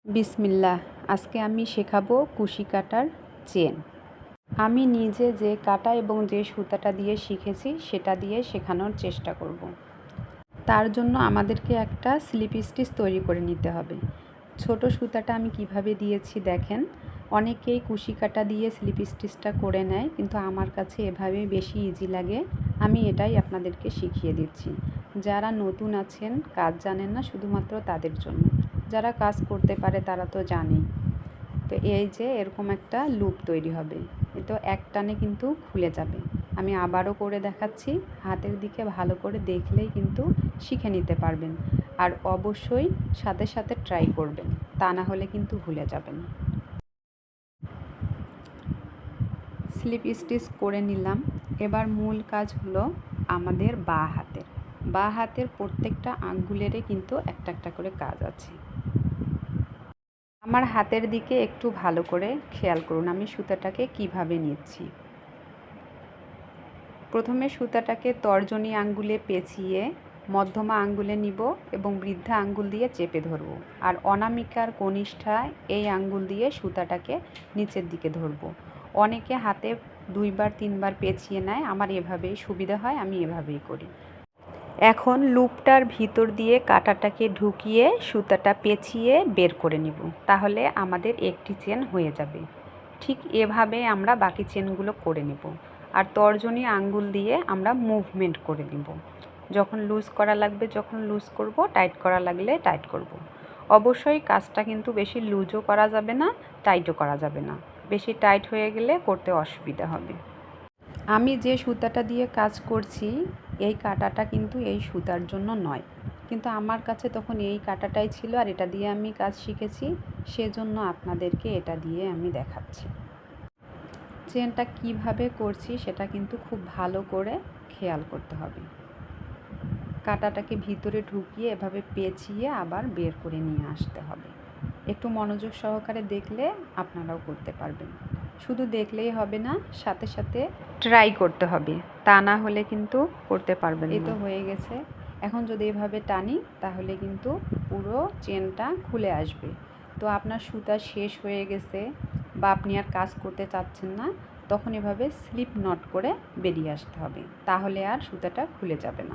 বিসমিল্লাহ। আজকে আমি শেখাবো কুশি কাটার চেন। আমি নিজে যে কাটা এবং যে সুতাটা দিয়ে শিখেছি সেটা দিয়ে শেখানোর চেষ্টা করব। তার জন্য আমাদেরকে একটা স্লিপ স্টিচ তৈরি করে নিতে হবে। ছোট সুতাটা আমি কিভাবে দিয়েছি দেখেন। অনেকেই কুশি কাটা দিয়ে স্লিপ স্টিচটা করে নেয়, কিন্তু আমার কাছে এভাবে বেশি ইজি লাগে। আমি এটাই আপনাদেরকে শিখিয়ে দিচ্ছি। যারা নতুন আছেন, কাজ জানেন না, শুধুমাত্র তাদের জন্য। যারা কাজ করতে পারে তারা তো জানেই। তো এই যে এরকম একটা লুপ তৈরি হবে, এ তো এক টানে কিন্তু খুলে যাবে। আমি আবারও করে দেখাচ্ছি, হাতের দিকে ভালো করে দেখলেই কিন্তু শিখে নিতে পারবেন। আর অবশ্যই সাথে সাথে ট্রাই করবেন, তা না হলে কিন্তু ভুলে যাবেন। স্লিপ স্টিচ করে নিলাম। এবার মূল কাজ হলো আমাদের বাঁ হাতের প্রত্যেকটা আঙ্গুলেরই কিন্তু একটা একটা করে কাজ আছে। আমার হাতের দিকে একটু ভালো করে খেয়াল করুন, আমি সুতাটাকে কিভাবে নিচ্ছি। প্রথমে সুতাটাকে তর্জনী আঙ্গুলে পেঁচিয়ে মধ্যমা আঙ্গুলে নিব এবং বৃদ্ধা আঙ্গুল দিয়ে চেপে ধরব, আর অনামিকার কনিষ্ঠা এই আঙ্গুল দিয়ে সুতাটাকে নিচের দিকে ধরব। অনেকে হাতে 2বার 3বার পেঁচিয়ে নেয়, আমার এভাবেই সুবিধা হয়, আমি এভাবেই করি। এখন লুপটার ভিতর দিয়ে কাঁটাটাকে ঢুকিয়ে সুতাটা পেঁচিয়ে বের করে নিব, তাহলে আমাদের একটি চেন হয়ে যাবে। ঠিক এভাবে আমরা বাকি চেনগুলো করে নেব। আর তর্জনী আঙ্গুল দিয়ে আমরা মুভমেন্ট করে নিব। যখন লুজ করা লাগবে যখন লুজ করব, টাইট করা লাগলে টাইট করব। অবশ্যই কাজটা কিন্তু বেশি লুজও করা যাবে না, টাইটও করা যাবে না। বেশি টাইট হয়ে গেলে করতে অসুবিধা হবে। আমি যে সুতাটা দিয়ে কাজ করছি এই কাঁটাটা কিন্তু এই সুতার জন্য নয়, কিন্তু আমার কাছে তখন এই কাঁটাটাই ছিল আর এটা দিয়ে আমি কাজ শিখেছি, সেজন্য আপনাদেরকে এটা দিয়ে আমি দেখাচ্ছি। চেনটা কিভাবে করছি সেটা কিন্তু খুব ভালো করে খেয়াল করতে হবে। কাঁটাটাকে ভিতরে ঢুকিয়ে এভাবে পেঁচিয়ে আবার বের করে নিয়ে আসতে হবে। একটু মনোযোগ সহকারে দেখলে আপনারাও করতে পারবেন। শুধু দেখলেই হবে না, সাথে সাথে ট্রাই করতে হবে, তা না হলে কিন্তু করতে পারবেন না। এই তো হয়ে গেছে। এখন যদি এভাবে টানি তাহলে কিন্তু পুরো চেনটা খুলে আসবে। তো আপনার সুতা শেষ হয়ে গেছে বা আপনি আর কাজ করতে চাচ্ছেন না, তখন এভাবে স্লিপ নট করে বেরিয়ে আসতে হবে, তাহলে আর সুতাটা খুলে যাবে না।